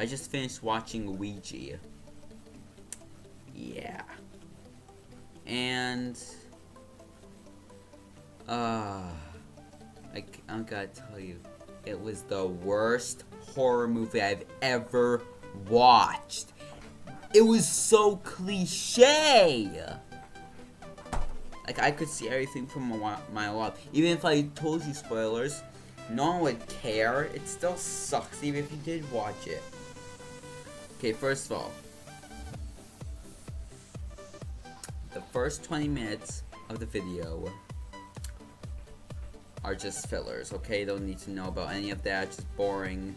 I just finished watching Ouija. Yeah. And I'm gonna tell you, it was the worst horror movie I've ever watched. It was so cliche. Like, I could see everything from a mile off. Even if I told you spoilers, no one would care. It still sucks even if you did watch it. Okay, first of all, the first 20 minutes of the video are just fillers, okay? Don't need to know about any of that, just boring.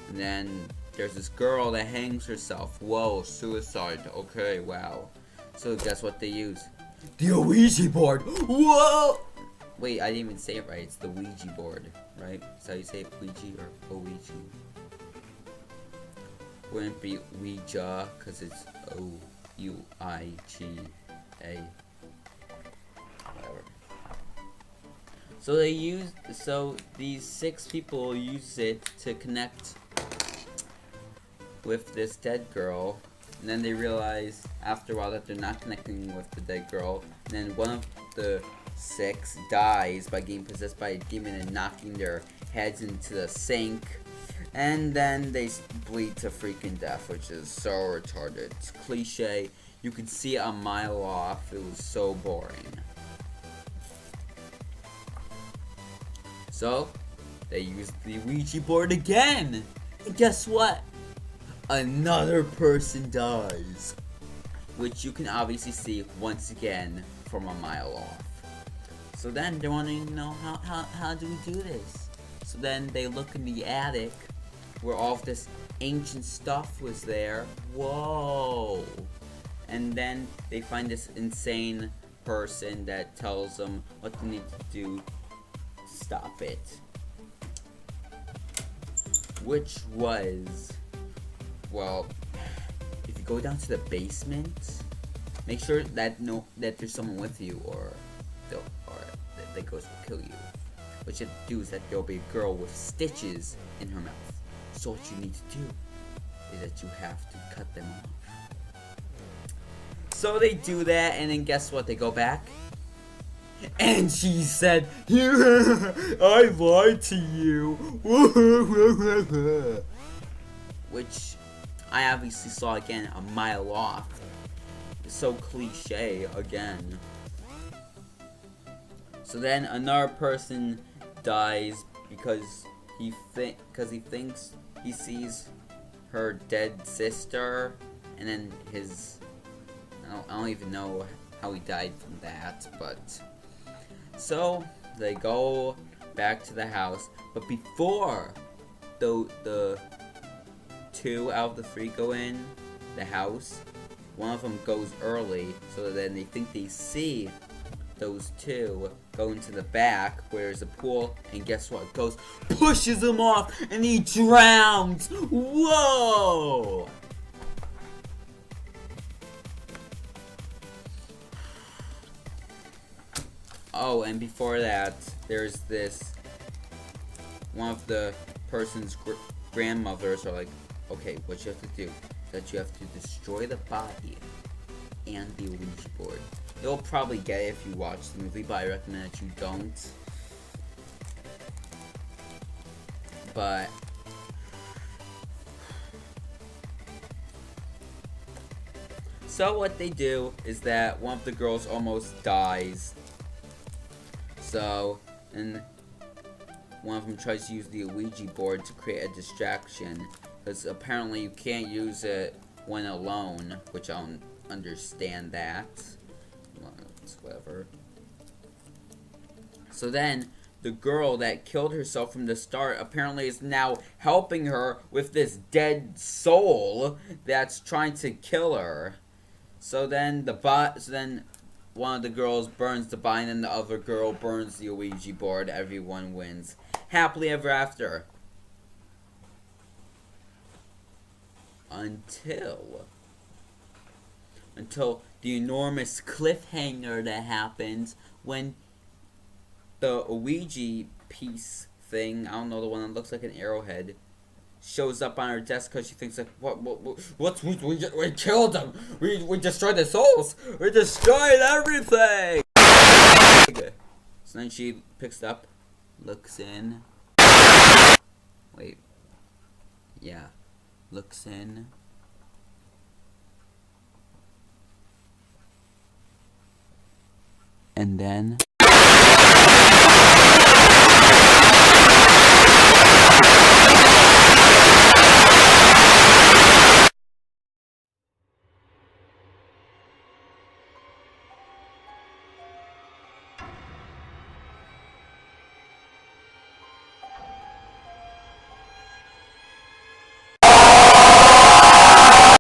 And then there's this girl that hangs herself. Whoa, suicide. Okay, wow. So guess what they use? The Ouija board. Whoa! Wait, I didn't even say it right. It's the Ouija board, right? Is that how you say it? Ouija or Ouija? Wouldn't be Ouija, because it's O-U-I-G-A. Whatever. So these 6 people use it to connect with this dead girl. And then they realize after a while that they're not connecting with the dead girl. And then one of the 6 dies by getting possessed by a demon and knocking their heads into the sink. And then they bleed to freaking death, which is so retarded. It's cliche. You could see it a mile off. It was so boring. So, they used the Ouija board again. And guess what? Another person dies, which you can obviously see once again from a mile off. So then they're wanting to know how do we do this? So then they look in the attic where all of this ancient stuff was there. Whoa! And then they find this insane person that tells them what they need to do to stop it, which was, well, if you go down to the basement, make sure that there's someone with you, or that ghost will kill you. What you have to do is that there'll be a girl with stitches in her mouth. So what you need to do is that you have to cut them off. So they do that, and then guess what? They go back, and she said, "I lied to you," which I obviously saw again a mile off. It's so cliche again. So then another person dies because he thinks he sees her dead sister, and then I don't even know how he died from that, but so they go back to the house, but before the 2 out of the 3 go in the house, one of them goes early, so then they think they see those 2 go into the back where there's a pool, and guess what? Ghost pushes him off and he drowns. Whoa! Oh, and before that, there's this one of the person's grandmothers are like, okay, what you have to do is that you have to destroy the body and the Ouija board. You'll probably get it if you watch the movie, but I recommend that you don't. But so what they do is that one of the girls almost dies. So, and one of them tries to use the Ouija board to create a distraction, because apparently you can't use it when alone, which I don't understand that. Well, it's whatever. So then, the girl that killed herself from the start apparently is now helping her with this dead soul that's trying to kill her. So then one of the girls burns the body, and then the other girl burns the Ouija board. Everyone wins. Happily ever after. Until the enormous cliffhanger that happens when the Ouija piece thing, I don't know, the one that looks like an arrowhead, shows up on her desk because she thinks like, what's we killed them. We destroyed the souls. We destroyed everything. So then she picks it up, looks in. Wait. Yeah. Looks in. And then